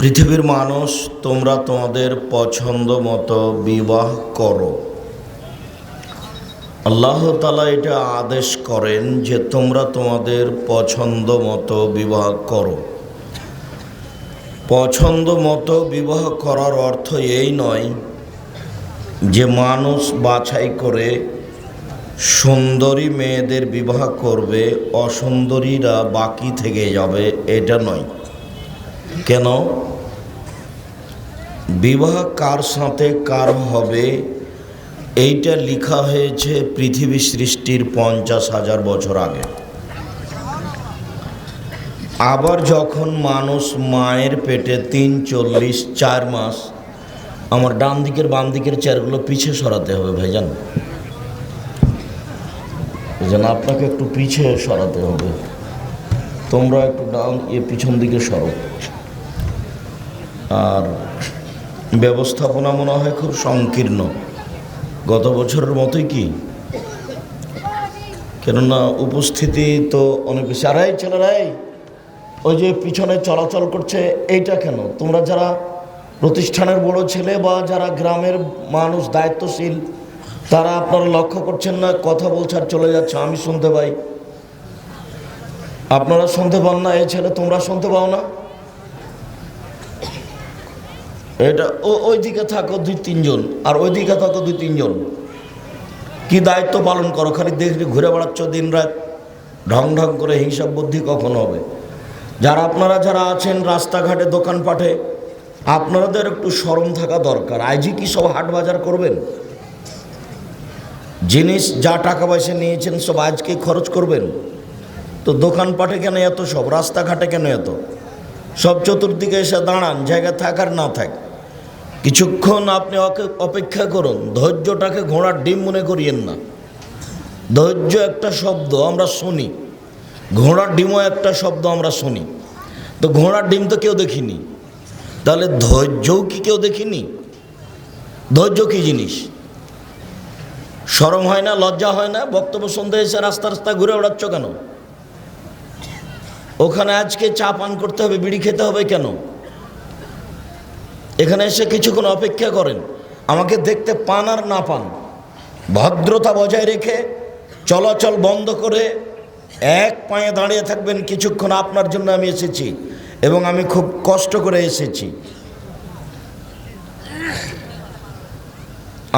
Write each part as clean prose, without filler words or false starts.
পৃথিবীর মানুষ, তোমরা তোমাদের পছন্দ মতো বিবাহ করো। আল্লাহ তাআলা এটা আদেশ করেন যে তোমরা তোমাদের পছন্দ মতো বিবাহ করো। পছন্দ মতো বিবাহ করার অর্থ এই নয় যে মানুষ বাছাই করে সুন্দরী মেয়েদের বিবাহ করবে, অসুন্দরীরা বাকি থেকে যাবে, এটা নয়। কেন? বিবাহ কার সাথে কার হবে এইটা লেখা হয়েছে পৃথিবী সৃষ্টির 50,000 বছর আগে। আবার যখন মানুষ মায়ের পেটে 3-4 মাস, আমার ডান দিকের বাম দিকের চেয়ারগুলো পিছে সরাতে হবে ভাইজান, যেন আপনাকে একটু পিছে সরাতে হবে, তোমরা একটু ডান পিছন দিকে সরো। আর ব্যবস্থাপনা মনে হয় খুব সংকীর্ণ, গত বছরের মতোই কি, কেননা উপস্থিতি তো অনেক বেশি। আর এই ছেলেরাই ওই যে পিছনে চলাচল করছে, এইটা কেন? তোমরা যারা প্রতিষ্ঠানের বড় ছেলে বা যারা গ্রামের মানুষ দায়িত্বশীল, তারা আপনারা লক্ষ্য করছেন না, কথা বলছে আর চলে যাচ্ছে, আমি শুনতে পাই, আপনারা শুনতে পান না? এই ছেলে তোমরা শুনতে পাও না? এটা ওই দিকে থাকো 2-3 জন, আর ওই দিকে থাকো 2-3 জন, কি দায়িত্ব পালন করো? খালি দেখে ঘুরে বেড়াচ্ছ দিন রাত, ঢং ঢং করে। হিসাব বুদ্ধি কখন হবে? যারা আপনারা যারা আছেন রাস্তাঘাটে দোকানপাটে, আপনাদের একটু শরম থাকা দরকার। আজই কি সব হাট বাজার করবেন? জিনিস যা টাকা পয়সা নিয়েছেন সব আজকে খরচ করবেন? তো দোকানপাটে কেন এত, সব রাস্তাঘাটে কেন এত? সব চতুর্দিকে এসে দাঁড়ান, জায়গা থাকার না থাক, কিছুক্ষণ আপনি অপেক্ষা করুন। ধৈর্যটাকে ঘোড়ার ডিম মনে করিয়েন না। ধৈর্য একটা শব্দ আমরা শুনি, ঘোড়ার ডিমও একটা শব্দ আমরা শুনি। তো ঘোড়ার ডিম তো কেউ দেখিনি, তাহলে ধৈর্যও কি কেউ দেখিনি? ধৈর্য কি জিনিস? শরম হয় না, লজ্জা হয় না? বক্তব্য শুনতে এসে রাস্তা রাস্তা ঘুরে বেড়াচ্ছ কেন? ওখানে আজকে চা পান করতে হবে, বিড়ি খেতে হবে কেন? এখানে এসে কিছুক্ষণ অপেক্ষা করেন, আমাকে দেখতে পান আর না পান, ভদ্রতা বজায় রেখে চলাচল বন্ধ করে এক পায়ে দাঁড়িয়ে থাকবেন কিছুক্ষণ। আপনার জন্য আমি এসেছি এবং আমি খুব কষ্ট করে এসেছি,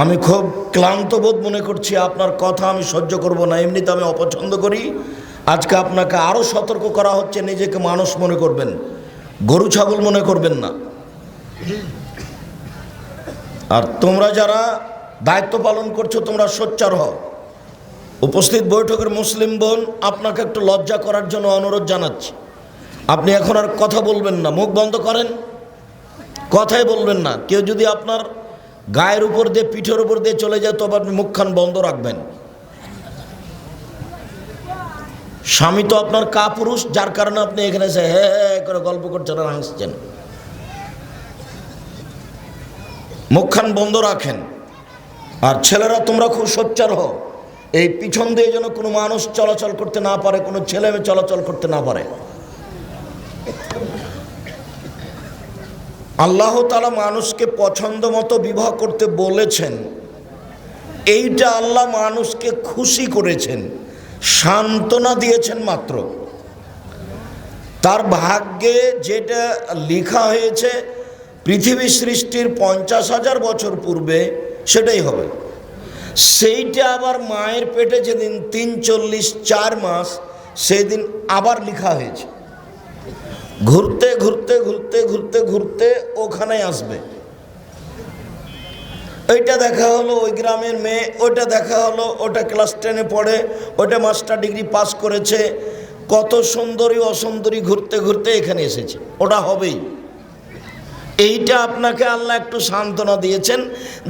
আমি খুব ক্লান্ত বোধ মনে করছি, আপনার কথা আমি সহ্য করব না, এমনিতে আমি অপছন্দ করি। আজকে আপনাকে আরও সতর্ক করা হচ্ছে, নিজেকে মানুষ মনে করবেন, গরু ছাগল মনে করবেন না। আর তোমরা যারা দায়িত্ব পালন করছো তোমরা সোচ্চার হও। উপস্থিত বৈঠকের মুসলিম বোন, আপনাকে একটু লজ্জা করার জন্য অনুরোধ জানাচ্ছি, আপনি এখন আর কথা বলবেন না, মুখ বন্ধ করেন, কথাই বলবেন না। কেউ যদি আপনার গায়ের উপর দিয়ে পিঠের উপর দিয়ে চলে যায় তবে আপনি মুখখান বন্ধ রাখবেন। স্বামী তো আপনার কাপুরুষ, যার কারণে আপনি এখানে এসে হ্যাঁ করে গল্প করছেন আর হাসছেন। মুখখান বন্ধ রাখেন। আর ছেলেরা তোমরা খুব সোচ্চার হও, এই পিছন দিয়ে যেন কোনো মানুষ চলাচল করতে না পারে, কোনো ছেলে মেয়ে চলাচল করতে না পারে। আল্লাহ তাআলা মানুষকে পছন্দ মতো বিবাহ করতে বলেছেন, এইটা আল্লাহ মানুষকে খুশি করেছেন, সান্ত্বনা দিয়েছেন মাত্র। তার ভাগ্যে যেটা লেখা হয়েছে পৃথিবী সৃষ্টির 50,000 বছর পূর্বে সেটাই হবে। সেইটা আবার মায়ের পেটে যেদিন 3-4 মাস, সেদিন আবার লেখা হয়েছে। ঘুরতে ঘুরতে ঘুরতে ঘুরতে ঘুরতে ওখানে আসবে। ওইটা দেখা হলো ওই গ্রামের মেয়ে, ওইটা দেখা হলো ওটা ক্লাস 10-এ পড়ে, ওটা মাস্টার ডিগ্রি পাস করেছে, কত সুন্দরী অসুন্দরী ঘুরতে ঘুরতে এখানে এসেছে, ওটা হবেই। এইটা আপনাকে আল্লাহ একটু সান্ত্বনা দিয়েছেন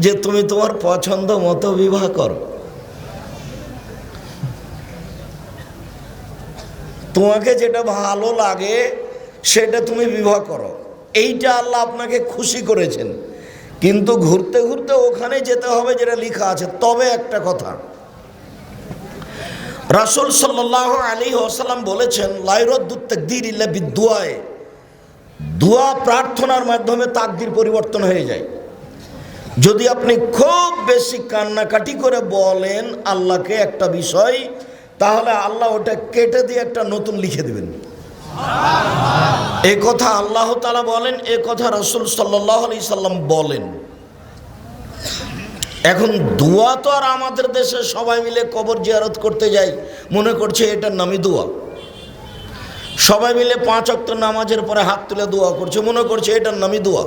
যে তুমি তোমার পছন্দ মতো বিবাহ করো, তোমাকে যেটা ভালো লাগে সেটা তুমি বিবাহ করো। এইটা আল্লাহ আপনাকে খুশি করেছেন, কিন্তু ঘুরতে ঘুরতে ওখানে যেতে হবে যেটা লেখা আছে। তবে একটা কথা, রাসূল সাল্লাল্লাহু আলাইহি ওয়াসাল্লাম বলেছেন, লা ইউরাদ্দু তাকদীর ইল্লা বিদুআয়ে, দোয়া প্রার্থনার মাধ্যমে তাকদীর পরিবর্তন হয়ে যায়। যদি আপনি খুব বেশি কান্নাকাটি করে বলেন আল্লাহকে একটা বিষয়, তাহলে আল্লাহ ওটা কেটে দিয়ে একটা নতুন লিখে দিবেন। এ কথা আল্লাহ তাআলা বলেন, এ কথা রাসূল সাল্লাল্লাহু আলাইহি সাল্লাম বলেন। এখন দোয়া তো আর আমাদের দেশে সবাই মিলে কবর জিয়ারত করতে যাই, মনে করছে এটার নামই দোয়া। সবাই মিলে 5 ওয়াক্ত নামাজের পরে হাত তুলে দোয়া করছে, মনে করছে এটার নামই দোয়া।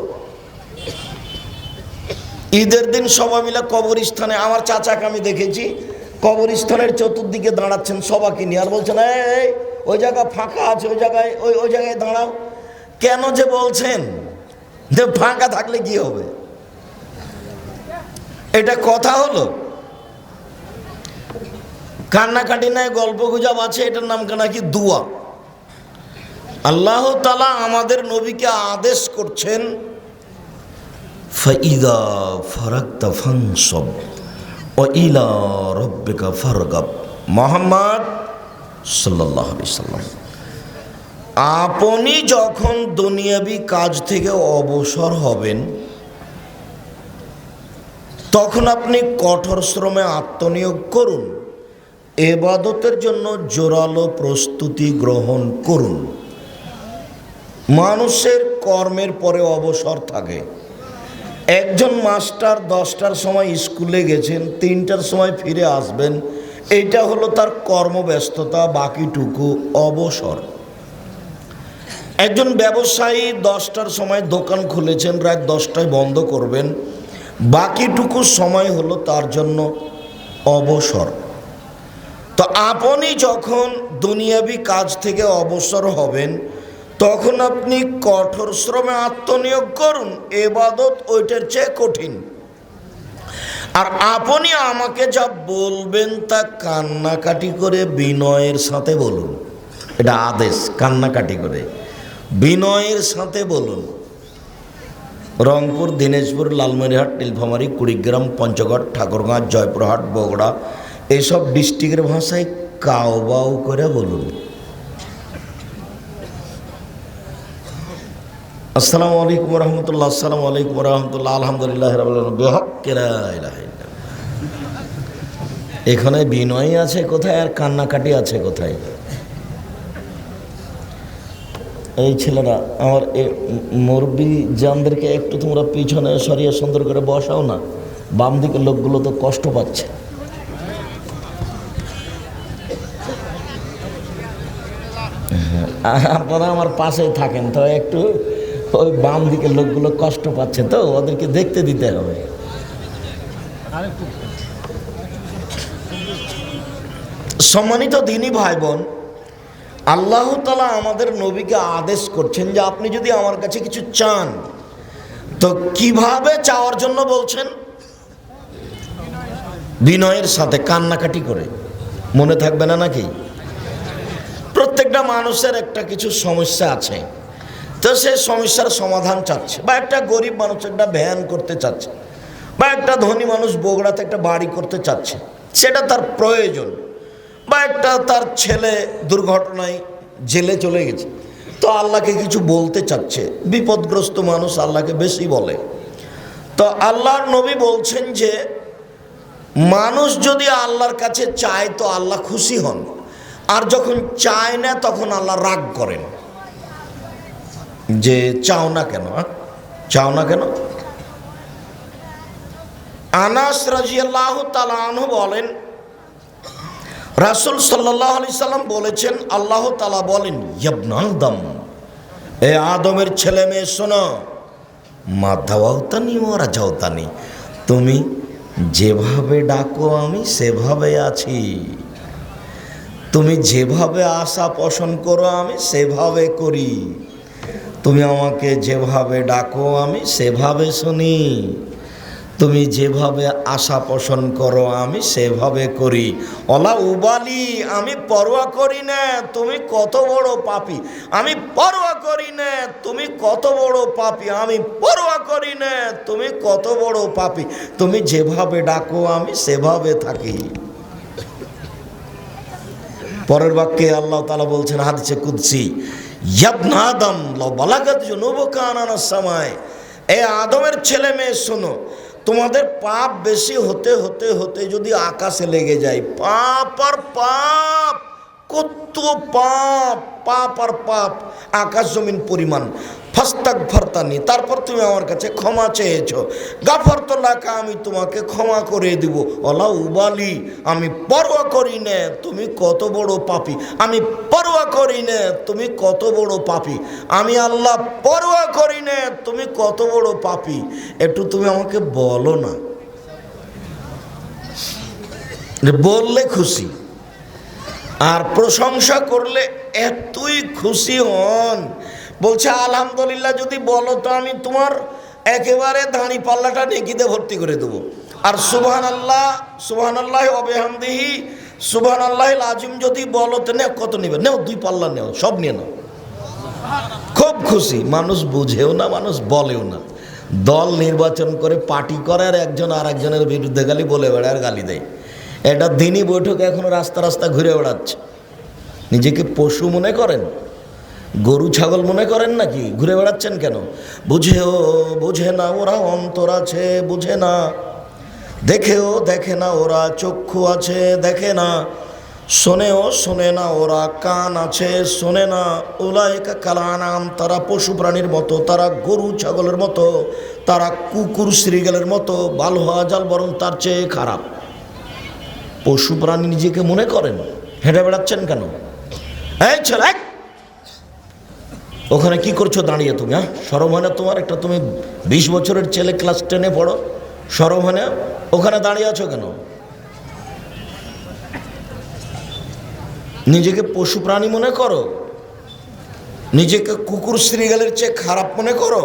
ঈদের দিন সবাই মিলে কবরস্থানে, আমার চাচাকে আমি দেখেছি কবরস্থানের চতুর্দিকে দাঁড়াচ্ছেন সবাইকে নিয়ে, আর বলছেন এই ওই জায়গা ফাঁকা আছে, ওই জায়গায় দাঁড়াও। কেন যে বলছেন যে ফাঁকা থাকলে কি হবে? এটা কথা হলো? কান্নাকাটি নাই, গল্প গুজব আছে, এটার নাম নাকি দোয়া। আল্লাহ তাআলা আমাদের নবীকে আদেশ করছেন, ফাইদা ফারাগতা ফানসব ওয়া ইলা রাব্বিকা ফারগাব। মুহাম্মদ সাল্লাল্লাহু আলাইহি সাল্লাম, আপনি যখন দুনিয়াবি কাজ থেকে অবসর হবেন তখন আপনি কঠোর শ্রমে আত্মনিয়োগ করুন, ইবাদতের জন্য জোরালো প্রস্তুতি গ্রহণ করুন। মানুষের কর্মের পরে অবসর থাকে। একজন মাস্টার 10টার সময় স্কুলে গেছেন, 3টার সময় ফিরে আসবেন, এইটা হলো তার কর্মব্যস্ততা, বাকিটুকু অবসর। একজন ব্যবসায়ী 10টার সময় দোকান খুলেছেন, রাত 10টায় বন্ধ করবেন, বাকিটুকু সময় হলো তার জন্য অবসর। তো আপনি যখন দুনিয়াবি কাজ থেকে অবসর হবেন তখন আপনি কঠোর শ্রমে আত্মনিয়োগ করুন, ইবাদত ওইটার চেয়ে কঠিন। আর আপনি আমাকে যা বলবেন তা কান্নাকাটি করে বিনয়ের সাথে বলুন। এটা আদেশ, কান্নাকাটি করে বিনয়ের সাথে বলুন। রংপুর, দিনাজপুর, লালমনিরহাট, নীলফামারী, কুড়িগ্রাম, পঞ্চগড়, ঠাকুরগাঁ, জয়পুরহাট, বগুড়া এইসব ডিস্ট্রিক্টের ভাষায় কাউ বাউ করে বলুন। আসসালামু আলাইকুম রহমতুল্লাহ, আসসালামু আলাইকুম রহমতুল্লাহ, আলহামদুলিল্লাহ রাব্বিল আলামিন, বিহক্কে লা ইলাহা ইল্লাল্লাহ। এখানে বিনয় আছে কোথায় আর কান্নাকাটি আছে কোথায়? এই ছেলেরা আমার মুরব্বী জানদেরকে একটু তোমরা পিছনে সরিয়ে সুন্দর করে বসাও না, বাম দিকের লোকগুলো তো কষ্ট পাচ্ছে। আপনারা আমার পাশেই থাকেন তো, একটু ওই বাম দিকের লোকগুলো কষ্ট পাচ্ছে তো, ওদেরকে দেখতে দিতে হবে। সম্মানিত দ্বীনী ভাই বোন, আল্লাহ তাআলা আমাদের নবীকে আদেশ করছেন যে আপনি যদি আমার কাছে কিছু চান তো কিভাবে চাওয়ার জন্য বলছেন? বিনয়ের সাথে, কান্নাকাটি করে। মনে থাকবে না নাকি? প্রত্যেকটা মানুষের একটা কিছু সমস্যা আছে, তো সে সমস্যার সমাধান চাচ্ছে। বা একটা গরিব মানুষ একটা ভ্যান করতে চাচ্ছে, বা একটা ধনী মানুষ বগুড়াতে একটা বাড়ি করতে চাচ্ছে, সেটা তার প্রয়োজন। বা একটা তার ছেলে দুর্ঘটনায় জেলে চলে গেছে, তো আল্লাহকে কিছু বলতে চাচ্ছে। বিপদগ্রস্ত মানুষ আল্লাহকে বেশি বলে। তো আল্লাহর নবী বলছেন যে মানুষ যদি আল্লাহর কাছে চায় তো আল্লাহ খুশি হন, আর যখন চায় না তখন আল্লাহ রাগ করেন যে চাও না কেন, চাও না কেন। আনাস রাদিয়াল্লাহু তাআলা আনহু বলেন, রাসূল সাল্লাল্লাহু আলাইহি সাল্লাম বলেছেন, আল্লাহ তাআলা বলেন, ইবনে আদম, এ আদমের ছেলে মেয়ে শোনো, মা দাওয়াতানি ওয়া রাজাউতানি, তুমি যেভাবে ডাকো আমি সেভাবে আছি, তুমি যেভাবে আশা পোষণ করো আমি সেভাবে করি, তুমি আমাকে যেভাবে ডাকো আমি সেভাবে শুনি, তুমি যেভাবে আশা পোষণ করো আমি সেভাবে করি। অলা উবালি, আমি পরোয়া করি না তুমি কত বড় পাপী, আমি পরোয়া করি না তুমি কত বড় পাপী, আমি পরোয়া করি না তুমি কত বড় পাপী, তুমি যেভাবে ডাকো আমি সেভাবে থাকি। পরের বাক্যে আল্লাহ তাআলা বলছেন হাদিসে কুদসি, ইয়াবনা আদম লাউ বালাগাত যুনুবুকা আনানাস সামায়, এ আদমের ছেলে মেয়ে শোনো, তোমাদের পাপ বেশি হতে হতে হতে যদি আকাশে লেগে যায়, পাপ আর পাপ, কত পাপ, পাপ আর পাপ আকাশ জমিন পরিমাণ, ফাস্তাগফারতানি, তারপর তুমি আমার কাছে ক্ষমা চেয়েছো, গাফারতু লাকা, আমি তোমাকে ক্ষমা করে দিব, ওলা উবালি, আমি পরোয়া করি না তুমি কত বড় পাপী, আমি পরোয়া করি না তুমি কত বড় পাপী, আমি আল্লাহ পরোয়া করি না তুমি কত বড় পাপী, একটু তুমি আমাকে বলো না। বললে খুশি, আর প্রশংসা করলে এতই খুশি হন, বলছে আলহামদুলিল্লাহ যদি বলো তো আমি তোমার একেবারে দাঁড়ি পাল্লাটা নেকিতে ভর্তি করে দেবো, আর সুবহানাল্লাহ, সুবহানাল্লাহি ওয়া বিহামদিহি, সুবহানাল্লাহিল আযীম যদি বলো তো নেও, কত নেবে নেও, 2 পাল্লা নেও, সব নিয়ে নাও। খুব খুশি, মানুষ বুঝেও না, মানুষ বলেও না, দল নির্বাচন করে পার্টি করে আর একজন আর একজনের বিরুদ্ধে গালি বলে বেড়ায় আর গালি দেয়। এটা দিনই বৈঠকে এখনো রাস্তা রাস্তা ঘুরে বেড়াচ্ছে। নিজেকে পশু মনে করেন, গরু ছাগল মনে করেন নাকি? ঘুরে বেড়াচ্ছেন কেন? বুঝে না ওরা, অন্তর আছে বুঝে না, দেখেও দেখে না ওরা, চক্ষু আছে দেখে না, শোনেও শোনে না ওরা, কান আছে শোনে না, উলাইকা কাল আনাম, তারা পশু প্রাণীর মতো, তারা গরু ছাগলের মতো, তারা কুকুর শ্রীগালের মতো, বাল হওয়া জাল বরং তার চেয়ে খারাপ। পশু প্রাণী নিজেকে মনে করেন, হেঁটে বেড়াচ্ছেন কেন? এই ছেলে, ওখানে কি করছো দাঁড়িয়ে তুমি? হ্যাঁ, শরম হয় না তোমার? একটা তুমি 20 বছরের ছেলে, ক্লাস 10-এ পড়ো, শরম হয় না? ওখানে দাঁড়িয়ে আছো কেন? নিজেকে পশু প্রাণী মনে করো, নিজেকে কুকুর শ্রীগালের চেয়ে খারাপ মনে করো।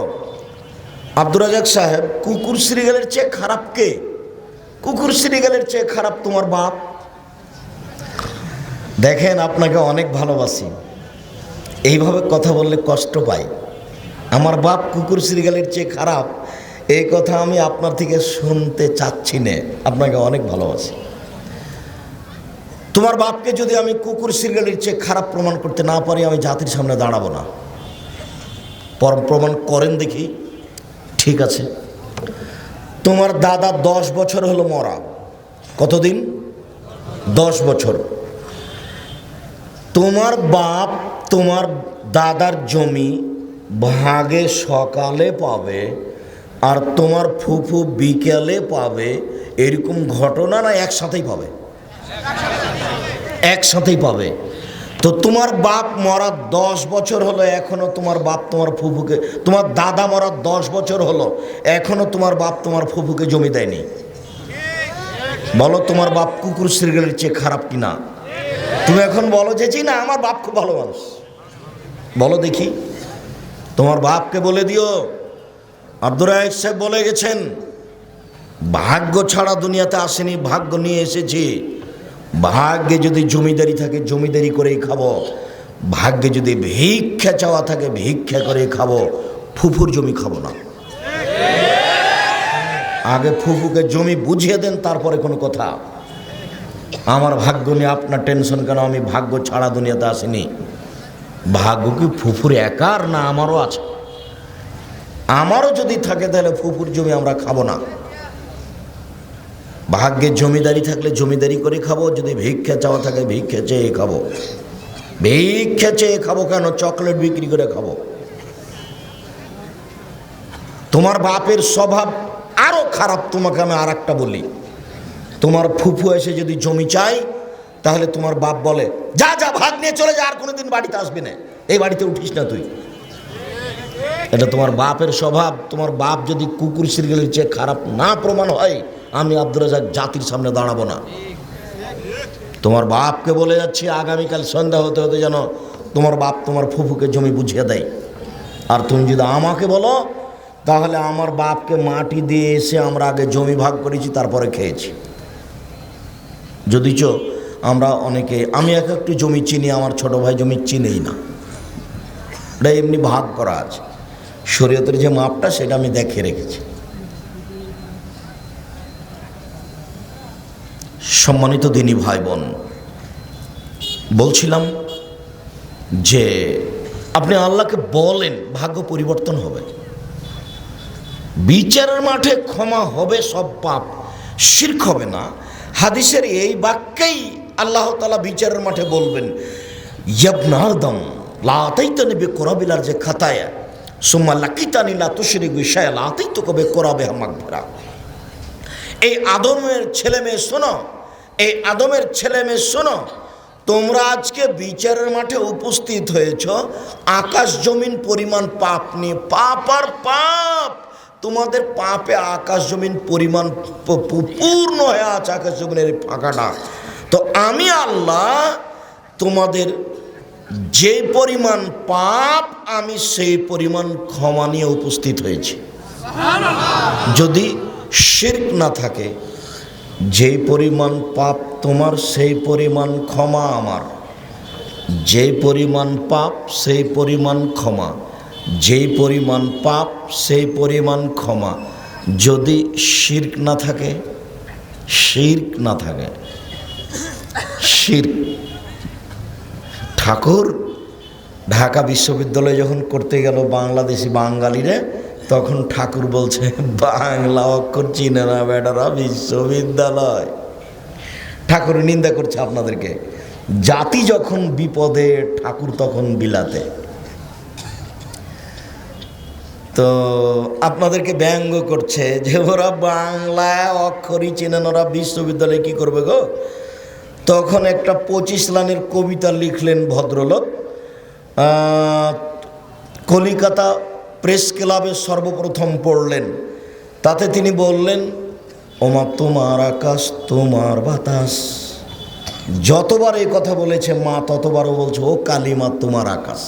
আব্দুর রাজাক সাহেব, কুকুর শ্রীগালের চেয়ে খারাপ কে? কুকুর শ্রীগালের চেয়ে খারাপ তোমার বাপ। দেখেন, আপনাকে অনেক ভালোবাসি, এইভাবে কথা বললে কষ্ট পাই। আমার বাপ কুকুর শ্রীগালের চেয়ে খারাপ, এই কথা আমি আপনার থেকে শুনতে চাচ্ছি না। আপনাকে অনেক ভালোবাসি। তোমার বাপকে যদি আমি কুকুর শ্রীগালের চেয়ে খারাপ প্রমাণ করতে না পারি, আমি জাতির সামনে দাঁড়াবো না। প্রমাণ করেন দেখি। ঠিক আছে, তোমার দাদা 10 বছর হলো মরা। কতদিন? 10 বছর। তোমার বাপ তোমার দাদার জমি ভাগে সকালে পাবে আর তোমার ফুফু বিকেলে পাবে, এরকম ঘটনা না একসাথেই পাবে? একসাথেই পাবে। তো তোমার বাপ মরা 10 বছর হলো, এখনো তোমার বাপ তোমার ফুফুকে, তোমার দাদা মরা 10 বছর হলো, এখনো তোমার বাপ তোমার ফুফুকে জমি দেয়নি। বলো তোমার বাপ কুকুর শ্রীগালের চেয়ে খারাপ কিনা? তুমি এখন বলো যে জি না, আমার বাপ খুব ভালো মানুষ। বলো দেখি, তোমার বাপকে বলে দিও। আব্দুর রাজাক সাহেব বলে গেছেন, ভাগ্য ছাড়া দুনিয়াতে আসেনি, ভাগ্য নিয়ে এসেছি। ভাগ্যে যদি জমিদারি থাকে জমিদারি করেই খাবো, ভাগ্যে যদি ভিক্ষা চাওয়া থাকে ভিক্ষা করে খাবো, ফুফুর জমি খাবো না। আগে ফুফুকে জমি বুঝিয়ে দেন, তারপরে কোনো কথা। আমার ভাগ্য নিয়ে আপনার টেনশন কেন? আমি ভাগ্য ছাড়া দুনিয়াতে আসিনি। ভাগ্য কি ফুফুর একার না আমারও আছে? আমারও যদি থাকে তাহলে ফুফুর জমি আমরা খাবো না। ভাগ্যে জমিদারি থাকলে জমিদারি করে খাবো, যদি ভিক্ষা চাওয়া থাকে ভিক্ষা চেয়ে খাবো। ভিক্ষা চেয়ে খাবো কেন? চকলেট বিক্রি করে খাবো। তোমার বাপের স্বভাব আরো খারাপ। তোমাকে আমি আর একটা বলি, তোমার ফুফু এসে যদি জমি চাই, তাহলে তোমার বাপ বলে যা যা ভাগ নিয়ে চলে যা, আর কোনোদিন বাড়িতে আসবি না, এই বাড়িতে উঠিস না তুই। এটা তোমার বাপের স্বভাব। তোমার বাপ যদি কুকুর শ্রীগালের চেয়ে খারাপ না প্রমাণ হয়, আমি আব্দুর রাজাক জাতির সামনে দাঁড়াবো না। তোমার বাপকে বলে যাচ্ছি, আগামীকাল সন্ধ্যা হতে হতে যেন তোমার বাপ তোমার ফুফুকে জমি বুঝিয়ে দেয়। আর তুমি যদি আমাকে বলো, তাহলে আমার বাপকে মাটি দিয়ে এসে আমরা আগে জমি ভাগ করেছি, তারপরে খেয়েছি। যদিচ আমরা অনেকে, আমি একটু জমি চিনি, আমার ছোট ভাই জমি চিনেই না। এটা এমনি ভাগ করা আছে, শরীয়তের যে মাপটা সেটা আমি দেখে রেখেছি। সম্মানিত দিনী ভাই বোন, বলছিলাম যে আপনি আল্লাহকে বলেন, ভাগ্য পরিবর্তন হবে। বিচারের মাঠে ক্ষমা হবে সব পাপ, শিরক হবে না। হাদিসের এই বাক্যেই আল্লাহ তাআলা বিচারের মাঠে বলবেন, ইবনা আদম লা আতাইতানি বিকুরাবিল আরজি খাতায়া সুম্মা লাকিতানি লা তুশরিক বি শাইআ লা আতাইতুকা বিকুরাবিহা মাগফিরা। এই আদমের ছেলে মেয়ে শোনো, এই আদমের ছেলে মেয়ে শোনো, তোমরা আজকে বিচারের মাঠে উপস্থিত হয়েছ আকাশ জমিন পরিমাণ পাপ নিয়ে। পাপ আর পাপ, তোমাদের পাপে আকাশ জমিন পরিমাণ পূর্ণ হয়ে আছে, আকাশ জমিনের ফাঁকাটা। তো আমি আল্লাহ তোমাদের যে পরিমাণ পাপ, আমি সেই পরিমাণ ক্ষমা নিয়ে উপস্থিত হয়েছি। যদি শিরক না থাকে, যেই পরিমাণ পাপ তোমার সেই পরিমাণ ক্ষমা আমার, যেই পরিমাণ পাপ সেই পরিমাণ ক্ষমা, যেই পরিমাণ পাপ সেই পরিমাণ ক্ষমা। যদি শিরক না থাকে, শিরক না থাকে, শিরক। ঠাকুর ঢাকা বিশ্ববিদ্যালয়ে যখন করতে গেল বাংলাদেশি বাঙালিরে, তখন ঠাকুর বলছে, বাংলা অক্ষর চিনে না বেটারা, বিশ্ববিদ্যালয়। ঠাকুর নিন্দা করছে আপনাদেরকে। জাতি যখন বিপদে, ঠাকুর তখন বিলাতে। তো আপনাদেরকে ব্যঙ্গ করছে যে ওরা বাংলা অক্ষরই চেনেন, ওরা বিশ্ববিদ্যালয়ে কি করবে গো। তখন একটা 25 লাইনের কবিতা লিখলেন ভদ্রলোক, কলিকাতা প্রেস ক্লাবে সর্বপ্রথম পড়লেন। তাতে তিনি বললেন, ওমা তোমার আকাশ তোমার বাতাস। যতবার এই কথা বলেছে মা, ততবারও বলছে, ও কালী মা তোমার আকাশ।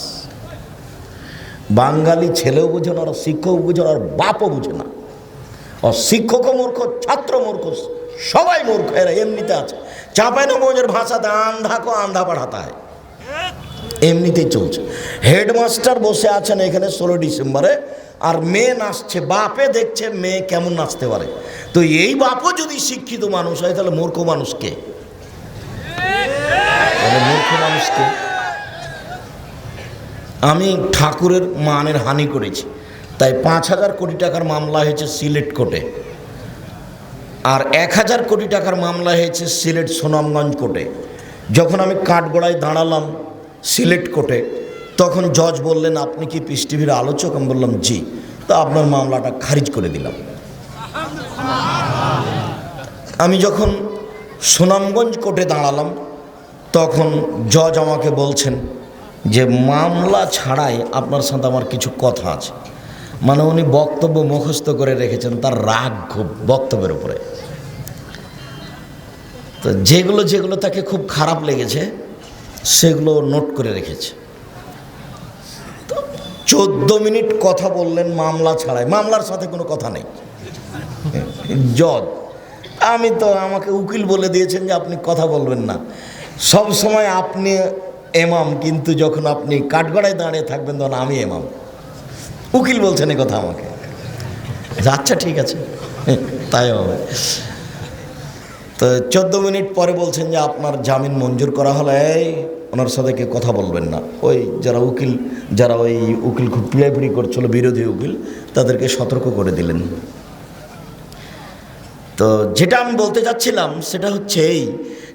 বাঙালি ছেলেও বুঝে না, আর শিক্ষক বুঝে না, আর বাপও বুঝে না। আর শিক্ষকও মূর্খ, ছাত্র মূর্খ, সবাই মূর্খ। এরা এমনিতে আছে। চাঁপাইনবাবগঞ্জের ভাষাতে আন্ধা কো আন্ধা পড়াতা হয়, এমনিতেই চলছে। হেডমাস্টার বসে আছেন এখানে 16 ডিসেম্বরে, আর মেয়ে নাচছে, বাপে দেখছে মেয়ে কেমন নাচতে পারে। তো এই বাপও যদি শিক্ষিত মানুষ হয়, তাহলে মূর্খ মানুষকে, মূর্খ মানুষকে। আমি ঠাকুরের মানের হানি করেছি, তাই 5,000 কোটি টাকার মামলা হয়েছে সিলেট কোর্টে, আর 1,000 কোটি টাকার মামলা হয়েছে সিলেট সুনামগঞ্জ কোর্টে। যখন আমি কাঠগড়ায় দাঁড়ালাম সিলেট কোর্টে, তখন জজ বললেন, আপনি কি পিস টিভির আলোচক? আমি বললাম জি। তো আপনার মামলাটা খারিজ করে দিলাম। আমি যখন সুনামগঞ্জ কোর্টে দাঁড়ালাম, তখন জজ আমাকে বলছেন যে মামলা ছাড়াই আপনার সাথে আমার কিছু কথা আছে। মানে উনি বক্তব্য মুখস্থ করে রেখেছেন, তার রাগ খুব বক্তব্যের উপরে। তো যেগুলো যেগুলো তাকে খুব খারাপ লেগেছে সেগুলো নোট করে রেখেছে। তো 14 মিনিট কথা বললেন মামলা ছাড়াই, মামলার সাথে কোনো কথা নেই। জজ, আমি তো, আমাকে উকিল বলে দিয়েছেন যে আপনি কথা বলবেন না, সব সময় আপনি এমাম, কিন্তু যখন আপনি কাঠগড়ায় দাঁড়িয়ে থাকবেন তখন আমি এমাম। উকিল বলছেন এই কথা আমাকে। আচ্ছা ঠিক আছে, তাই হবে। তো 14 মিনিট পরে বলছেন যে আপনার জামিন মঞ্জুর করা হলে ওনার সাথে কে কথা বলবেন না। ওই যারা উকিল, যারা ওই উকিল খুব পিড়াপিড়ি করছিল, বিরোধী উকিল, তাদেরকে সতর্ক করে দিলেন। তো যেটা আমি বলতে যাচ্ছিলাম সেটা হচ্ছে এই,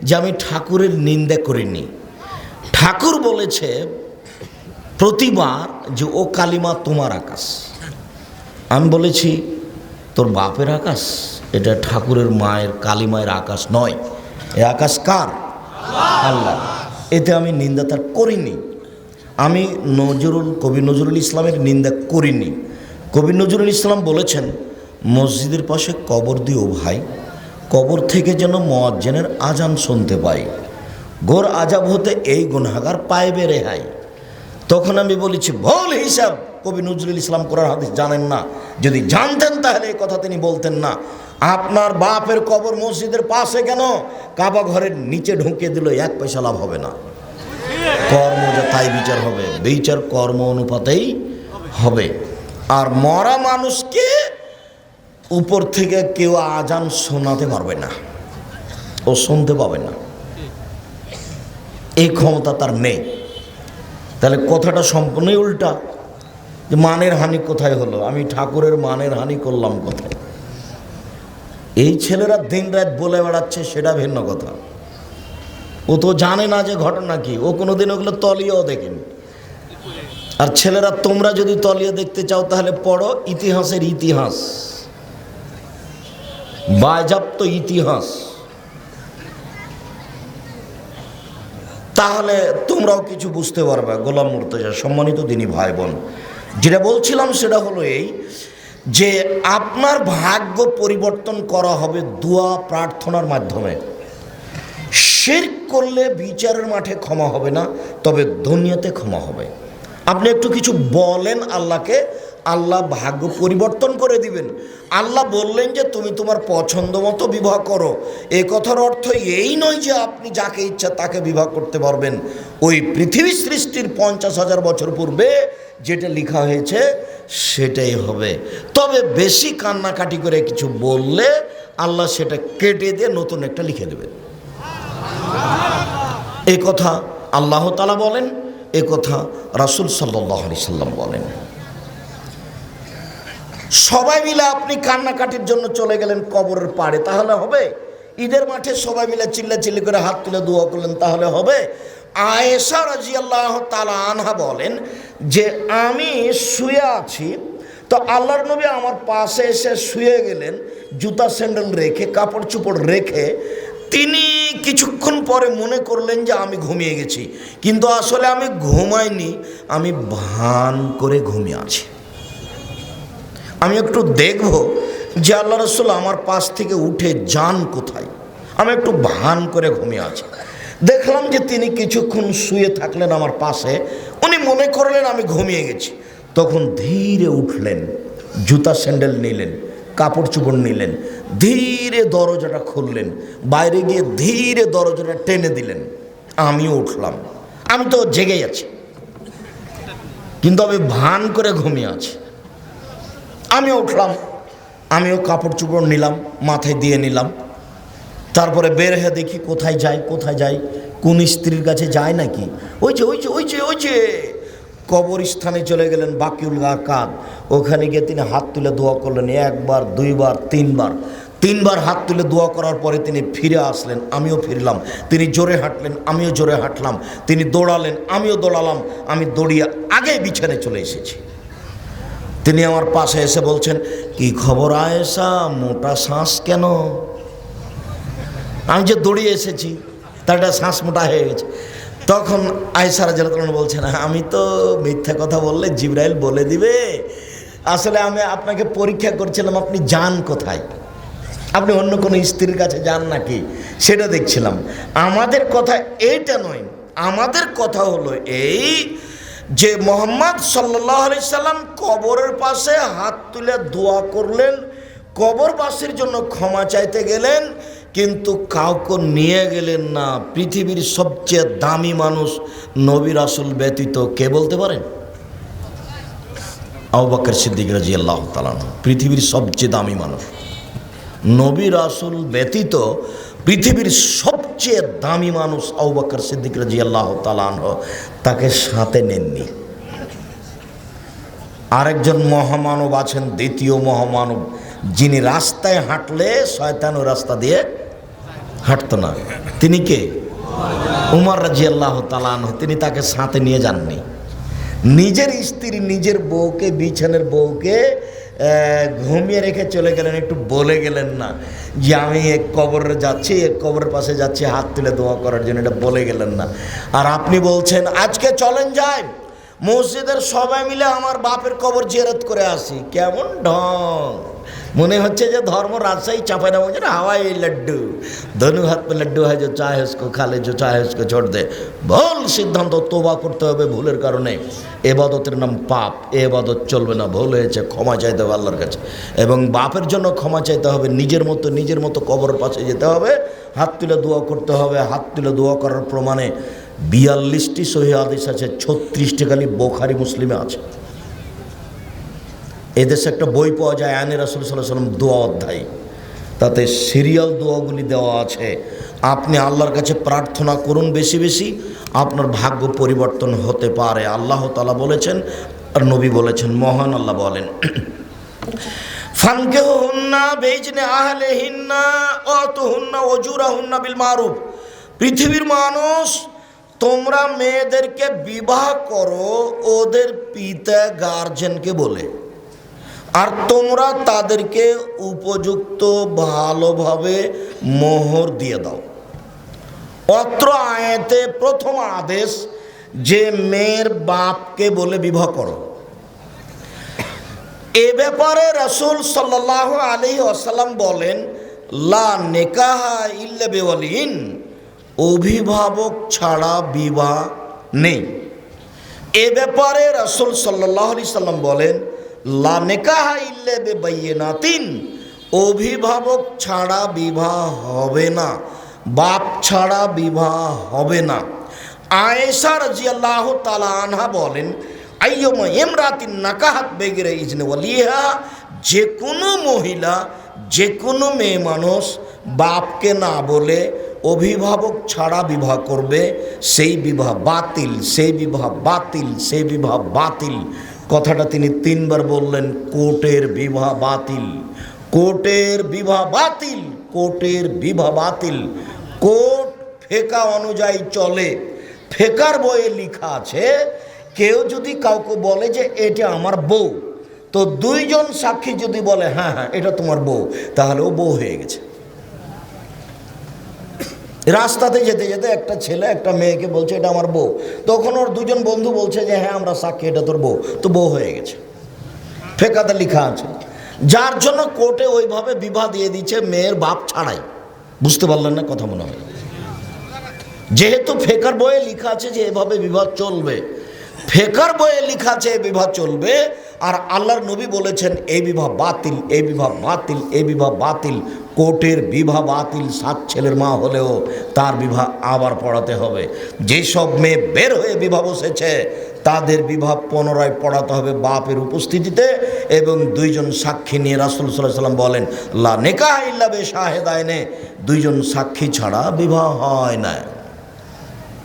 যে আমি ঠাকুরের নিন্দা করিনি। ঠাকুর বলেছে প্রতিবার যে ও কালিমা তোমার আকাশ। আমি বলেছি তোর বাপের আকাশ, এটা ঠাকুরের মায়ের কালিমায়ের আকাশ নয়। এ আকাশ কার? আল্লাহ। এতে আমি নিন্দা তার করিনি। আমি কবি নজরুল ইসলামের নিন্দা করিনি। কবি নজরুল ইসলাম বলেছেন, মসজিদের পাশে কবর দিও ভাই, কবর থেকে যেন মুয়াজ্জিনের আজান শুনতে পাই, গোর আজাব হতে এই গুনাহগার পাইবে রেহাই। তখন আমি বলেছি ভুল হিসাব, কবি নজরুল ইসলাম কোরআন হাদিস জানেন না। যদি জানতেন তাহলে এই কথা তিনি বলতেন না। আপনার বাপের কবর মসজিদের পাশে কেন? কাবা ঘরের নিচে ঢুকিয়ে দিল, 1 পয়সা লাভ হবে না। কর্ম যা তাই বিচার হবে, বিচার কর্ম অনুপাতেই হবে। আর মরা মানুষকে উপর থেকে কেউ আজান শোনাতে পারবে না, ও শুনতে পাবে না, এই ক্ষমতা তার নেই। তাহলে কথাটা সম্পূর্ণই উল্টা। যে মানের হানি কোথায় হলো? আমি ঠাকুরের মানের হানি করলাম কোথায়? এই ছেলেরা দিন রাত বলে বেড়াচ্ছে, সেটা ভিন্ন কথা। ও তো জানে না যে ঘটনা কি, ও কোনোদিন ওগুলো তলিয়েও দেখেনি। আর ছেলেরা, তোমরা যদি তলিয়ে দেখতে চাও তাহলে পড়ো ইতিহাসের ইতিহাস, বাজেয়াপ্ত ইতিহাস, তাহলে তোমরাও কিছু বুঝতে পারবে। গোলাম মুর্তজা, সম্মানিত দিনী ভাই বোন, যেটা বলছিলাম সেটা হলো এই যে আপনার ভাগ্য পরিবর্তন করা হবে দোয়া প্রার্থনার মাধ্যমে। শিরক করলে বিচারের মাঠে ক্ষমা হবে না, তবে দুনিয়াতে ক্ষমা হবে। আপনি একটু কিছু বলেন আল্লাহকে, আল্লাহ ভাগ্য পরিবর্তন করে দিবেন। আল্লাহ বললেন যে তুমি তোমার পছন্দ মতো বিবাহ করো, এ কথার অর্থ এই নয় যে আপনি যাকে ইচ্ছা তাকে বিবাহ করতে পারবেন। ওই পৃথিবী সৃষ্টির 50,000 বছর পূর্বে যেটা লেখা হয়েছে সেটাই হবে। তবে বেশি কান্নাকাটি করে কিছু বললে আল্লাহ সেটা কেটে দিয়ে নতুন একটা লিখে দেবেন। এ কথা আল্লাহ তাআলা বলেন, এ কথা রাসূল সাল্লাল্লাহু আলাইহি সাল্লাম বলেন। সবাই মিলে আপনি কান্নাকাটির জন্য চলে গেলেন কবরের পাড়ে, তাহলে হবে? ঈদের মাঠে সবাই মিলে চিল্লাচিল্লি করে হাত তুলে দোয়া করলেন, তাহলে হবে? আয়েশা রাদিয়াল্লাহু তাআলা আনহা বলেন যে আমি শুয়ে আছি, তো আল্লাহর নবী আমার পাশে এসে শুয়ে গেলেন, জুতা স্যান্ডেল রেখে, কাপড় চোপড় রেখে। তিনি কিছুক্ষণ পরে মনে করলেন যে আমি ঘুমিয়ে গেছি, কিন্তু আসলে আমি ঘুমাইনি, আমি ভান করে ঘুমিয়ে আছি। আমি একটু দেখব যে আল্লাহ রাসূল আমার পাশ থেকে উঠে যান কোথায়। আমি একটু ভান করে ঘুমিয়ে আছি। দেখলাম যে তিনি কিছুক্ষণ শুয়ে থাকলেন আমার পাশে, উনি মনে করলেন আমি ঘুমিয়ে গেছি। তখন ধীরে উঠলেন, জুতা স্যান্ডেল নিলেন, কাপড় চোপড় নিলেন, ধীরে দরজাটা খুললেন, বাইরে গিয়ে ধীরে দরজাটা টেনে দিলেন। আমিও উঠলাম, আমি তো জেগে আছি, কিন্তু আমি ভান করে ঘুমিয়ে আছি। আমিও উঠলাম, আমিও কাপড় চোপড় নিলাম, মাথায় দিয়ে নিলাম। তারপরে বের হয়ে দেখি কোথায় যাই, কোথায় যাই, কোন স্ত্রীর কাছে যায় নাকি, ওই যে ওই যে ওই যে ওই যে কবরস্থানে চলে গেলেন, বাকিউল গারকাদ। ওখানে গিয়ে তিনি হাত তুলে দোয়া করলেন, একবার, দুইবার, তিনবার হাত তুলে দোয়া করার পরে তিনি ফিরে আসলেন, আমিও ফিরলাম। তিনি জোরে হাঁটলেন, আমিও জোরে হাঁটলাম। তিনি দৌড়ালেন, আমিও দৌড়ালাম। আমি দৌড়িয়ে আগে বিছানে চলে এসেছি। তিনি আমার পাশে এসে বলছেন, কি খবর আয়েশা, মোটা শ্বাস কেন? আমি যে দৌড়িয়ে এসেছি তার একটা শ্বাস মোটা হয়ে গেছে। তখন আয়েশা রাদিয়াল্লাহু তাআলা বলছেন, আমি তো মিথ্যা কথা বললে জিবরাইল বলে দিবে, আসলে আমি আপনাকে পরীক্ষা করছিলাম আপনি যান কোথায়, আপনি অন্য কোনো স্ত্রীর কাছে যান নাকি সেটা দেখছিলাম। আমাদের কথা এইটা নয়, আমাদের কথা হলো এই যে মুহাম্মদ সাল্লাল্লাহু আলাইহি সাল্লাম কবরের পাশে হাত তুলে দোয়া করলেন, কবরবাসীর জন্য ক্ষমা চাইতে গেলেন, কিন্তু কাউকে নিয়ে গেলেন না। পৃথিবীর সবচেয়ে দামি মানুষ নবী রাসূল ব্যতীত কে বলতে পারেন? আবু বকর সিদ্দিক রাদিয়াল্লাহু তাআলা পৃথিবীর সবচেয়ে দামি মানুষ। নবী রাসূল ব্যতীত পৃথিবীর সবচেয়ে দামি মানুষ আবু বকর সিদ্দিক রাদিয়াল্লাহু তাআলা তাকে সাথে নেননি। আরেকজন মহামানব আছেন, দ্বিতীয় মহামানব, যিনি রাস্তায় হাঁটলে শয়তান ওই রাস্তা দিয়ে হাঁটতো না। তিনি কে? উমর রাদিয়াল্লাহু তাআলা আনহু। তিনি তাকে সাথে নিয়ে যাননি। নিজের স্ত্রী, নিজের বউকে, বিছানের বউকে ঘুমিয়ে রেখে চলে গেলেন, একটু বলে গেলেন না যে আমি এক কবরে যাচ্ছি, এক কবরের পাশে যাচ্ছি হাত তুলে দোয়া করার জন্য, এটা বলে গেলেন না। আর আপনি বলছেন আজকে চলেন যাই মসজিদের সবাই মিলে আমার বাপের কবর জিয়ারত করে আসি। কেমন ঢং! মনে হচ্ছে যে ধর্ম রাজশাহী চাঁপাইনবাবগঞ্জের হাওয়াই লাড্ডু, ধনু হাত পে লাড্ডু হয়, যে চাহে উসকো খা লে, যে চাহে উসকো ছোড় দে। ভুল সিদ্ধান্ত, তোবা করতে হবে ভুলের কারণে। এবাদতের নাম পাপ, এবাদত চলবে না। ভুল হয়েছে, ক্ষমা চাইতে হবে আল্লাহর কাছে, এবং বাপের জন্য ক্ষমা চাইতে হবে। নিজের মতো কবরের পাশে যেতে হবে, হাত তুলে দোয়া করতে হবে। হাত তুলে দোয়া করার প্রমাণে 42টি সহিহ হাদিস আছে, 36টি খালি বুখারী মুসলিমে আছে। এদেশে একটা বই পাওয়া যায়, আইনে রাসূল সাল্লাল্লাহু আলাইহি ওয়াসাল্লাম দোয়া অধ্যায়। তাতে সিরিয়াল দোয়াগুলি দেওয়া আছে। আপনি আল্লাহর কাছে প্রার্থনা করুন বেশি বেশি, আপনার ভাগ্য পরিবর্তন হতে পারে। আল্লাহ তাআলা বলেছেন আর নবী বলেছেন, মহান আল্লাহ বলেন, ফানকিহুন্না বিইজনি আহলিহিন্না ওয়াতুহুন্না উজুরাহুন্না বিল মারুফ। পৃথিবীর মানুষ, তোমরা মেয়েদেরকে বিবাহ করো ওদের পিতা গার্জেনকে বলে, আর তোমরা তাদেরকে উপযুক্ত ভালোভাবে মোহর দিয়ে দাও। অত্র আয়াতে প্রথম আদেশ যে মেয়ের বাপকে বলে বিবাহ করো। এ ব্যাপারে রাসূল সাল্লাল্লাহু আলাইহি ওয়াসাল্লাম বলেন, লা নিকাহা ইল্লা বিওয়ালিন, অভিভাবক ছাড়া বিবাহ নেই। এ ব্যাপারে রাসূল সাল্লাল্লাহু আলাইহি সাল্লাম বলেন, লা নিকাহা ইল্লা বিবাইয়িনাতিন, অভিভাবক ছাড়া বিবাহ হবে না, বাপ ছাড়া বিবাহ হবে না। আয়েশা রাদিয়াল্লাহু তাআলা আনহা বলেন, আইয়ুমা ইমরাতিন নাকাহাত বেগিরে ইজনে ওয়ালিহা, যে কোনো মহিলা, যে কোনো মেয়ে মানুষ বাপকে না বলে অভিভাবক ছাড়া বিবাহ করবে, সেই বিবাহ বাতিল, সেই বিবাহ বাতিল, সেই বিবাহ বাতিল। কথাটা তিনি তিনবার বললেন, কোর্টের বিবাহ বাতিল, কোর্টের বিবাহ বাতিল, কোর্টের বিবাহ বাতিল। কোর্ট ফেকা অনুযায়ী চলে। ফেকার বইয়ে লেখা আছে, কেউ যদি কাউকে বলে যে এটা আমার বউ, তো দুইজন সাক্ষী যদি বলে হ্যাঁ হ্যাঁ এটা তোমার বউ, তাহলে ও বউ হয়ে গেছে। রাস্তাতে যেতে যেতে একটা ছেলে একটা মেয়েকে বলছে এটা আমার বউ, তখন ওর দুজন বন্ধু বলছে যে হ্যাঁ আমরা সাক্ষী এটা তোর বউ, তো বউ হয়ে গেছে। ফেকাতে লেখা আছে। যার জন্য কোর্টে ওইভাবে বিবাহ দিয়ে দিচ্ছে মেয়ের বাপ ছাড়াই। বুঝতে পারলেন না কথা? মনে হয় যেহেতু ফেকার বইয়ে লেখা আছে যে এভাবে বিবাহ চলবে, ফেকার বইয়ে লেখা আছে এই বিবাহ চলবে, আর আল্লাহর নবী বলেছেন এই বিবাহ বাতিল, এই বিবাহ বাতিল, এই বিবাহ বাতিল। কোর্টের বিবাহ বাতিল, 7 ছেলের মা হলেও তার বিবাহ আবার পড়াতে হবে। যেসব মেয়ে বের হয়ে বিবাহ বসেছে তাদের বিবাহ পুনরায় পড়াতে হবে বাপের উপস্থিতিতে, এবং দুইজন সাক্ষী নিয়ে। রাসূল সাল্লাল্লাহু আলাইহি ওয়াসাল্লাম বলেন, লা নিকাহা ইল্লা বিশাহিদাইনে, দুইজন সাক্ষী ছাড়া বিবাহ হয় না।